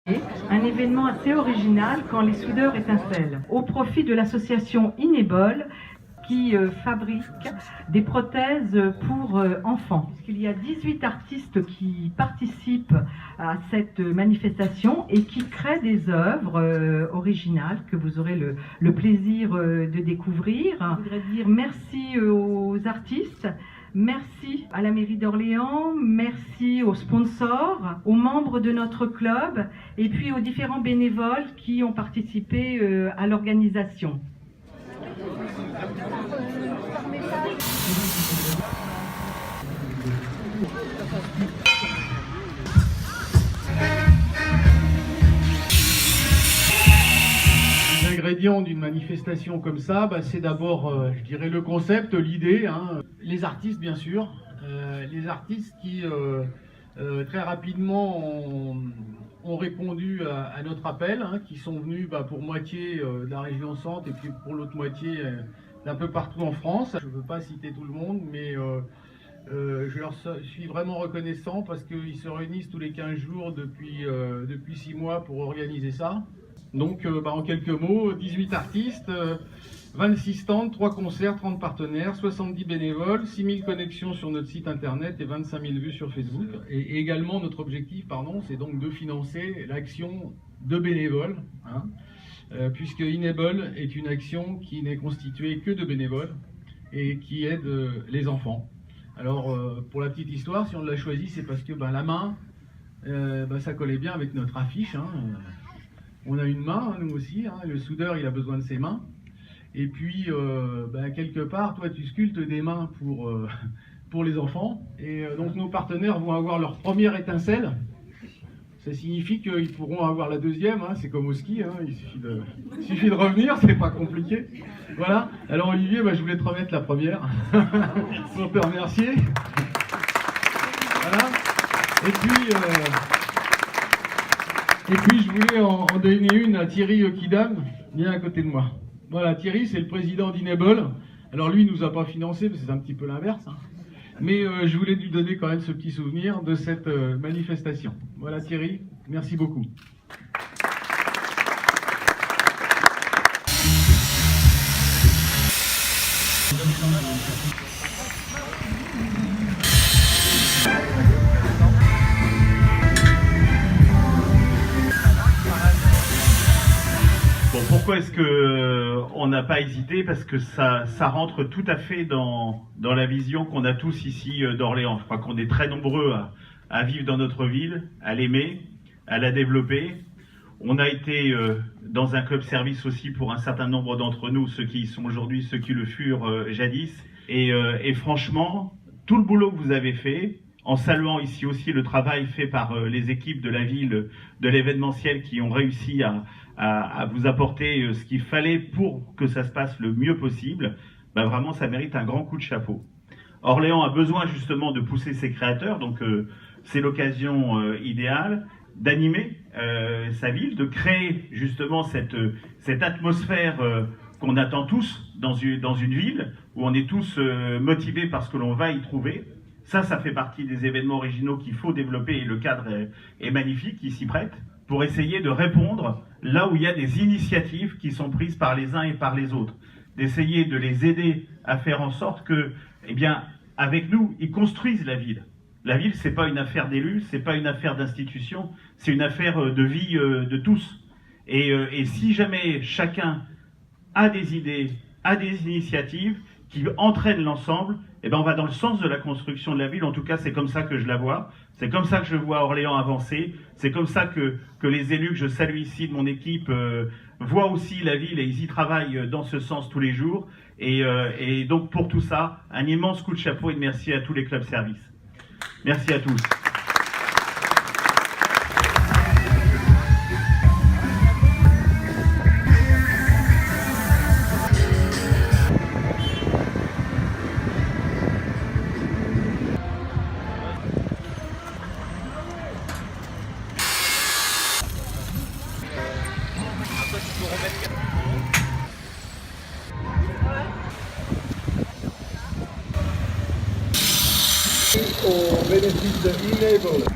Un événement assez original quand les soudeurs étincellent, au profit de l'association Inebol qui fabrique des prothèses pour enfants. Il y a 18 artistes qui participent à cette manifestation et qui créent des œuvres originales que vous aurez le plaisir de découvrir. Je voudrais dire merci aux artistes. Merci à la mairie d'Orléans, merci aux sponsors, aux membres de notre club et puis aux différents bénévoles qui ont participé à l'organisation. L'ingrédient d'une manifestation comme ça, c'est d'abord, je dirais, le concept, l'idée, les artistes bien sûr, les artistes qui très rapidement ont répondu à notre appel, qui sont venus pour moitié de la région centre et puis pour l'autre moitié d'un peu partout en France. Je ne veux pas citer tout le monde, mais je leur suis vraiment reconnaissant parce qu'ils se réunissent tous les 15 jours depuis 6 mois pour organiser ça. Donc en quelques mots, 18 artistes, 26 stands, 3 concerts, 30 partenaires, 70 bénévoles, 6000 connexions sur notre site internet et 25 000 vues sur Facebook. Et également notre objectif, c'est donc de financer l'action de bénévoles, puisque Inebol est une action qui n'est constituée que de bénévoles et qui aide les enfants. Alors pour la petite histoire, si on l'a choisi, c'est parce que la main, ça collait bien avec notre affiche. On a une main, nous aussi, le soudeur il a besoin de ses mains. Et puis, quelque part, toi tu sculptes des mains pour les enfants. Et donc nos partenaires vont avoir leur première étincelle. Ça signifie qu'ils pourront avoir la deuxième, c'est comme au ski, il suffit de revenir, c'est pas compliqué. Voilà, alors Olivier, je voulais te remettre la première, pour te remercier. Voilà, et puis je voulais en donner une à Thierry Kidam, bien à côté de moi. Voilà, Thierry, c'est le président d'Inebol. Alors lui, il nous a pas financé, parce que c'est un petit peu l'inverse. Mais je voulais lui donner quand même ce petit souvenir de cette manifestation. Voilà Thierry, merci beaucoup. Pourquoi est-ce qu'on n'a pas hésité? Parce que ça rentre tout à fait dans la vision qu'on a tous ici d'Orléans. Je crois qu'on est très nombreux à vivre dans notre ville, à l'aimer, à la développer. On a été dans un club service aussi pour un certain nombre d'entre nous, ceux qui y sont aujourd'hui, ceux qui le furent jadis. Et franchement, tout le boulot que vous avez fait, en saluant ici aussi le travail fait par les équipes de la ville, de l'événementiel, qui ont réussi à vous apporter ce qu'il fallait pour que ça se passe le mieux possible, vraiment ça mérite un grand coup de chapeau. Orléans a besoin justement de pousser ses créateurs, donc c'est l'occasion idéale d'animer sa ville, de créer justement cette atmosphère qu'on attend tous dans une ville, où on est tous motivés par ce que l'on va y trouver. Ça fait partie des événements originaux qu'il faut développer et le cadre est magnifique, il s'y prête, pour essayer de répondre là où il y a des initiatives qui sont prises par les uns et par les autres. D'essayer de les aider à faire en sorte que, avec nous, ils construisent la ville. La ville, c'est pas une affaire d'élus, c'est pas une affaire d'institution, c'est une affaire de vie de tous. Et si jamais chacun a des idées, a des initiatives qui entraînent l'ensemble, on va dans le sens de la construction de la ville. En tout cas, c'est comme ça que je la vois. C'est comme ça que je vois Orléans avancer. C'est comme ça que les élus que je salue ici de mon équipe voient aussi la ville et ils y travaillent dans ce sens tous les jours. Et donc pour tout ça, un immense coup de chapeau et de merci à tous les clubs services. Merci à tous. Au bénéfice de Inebol.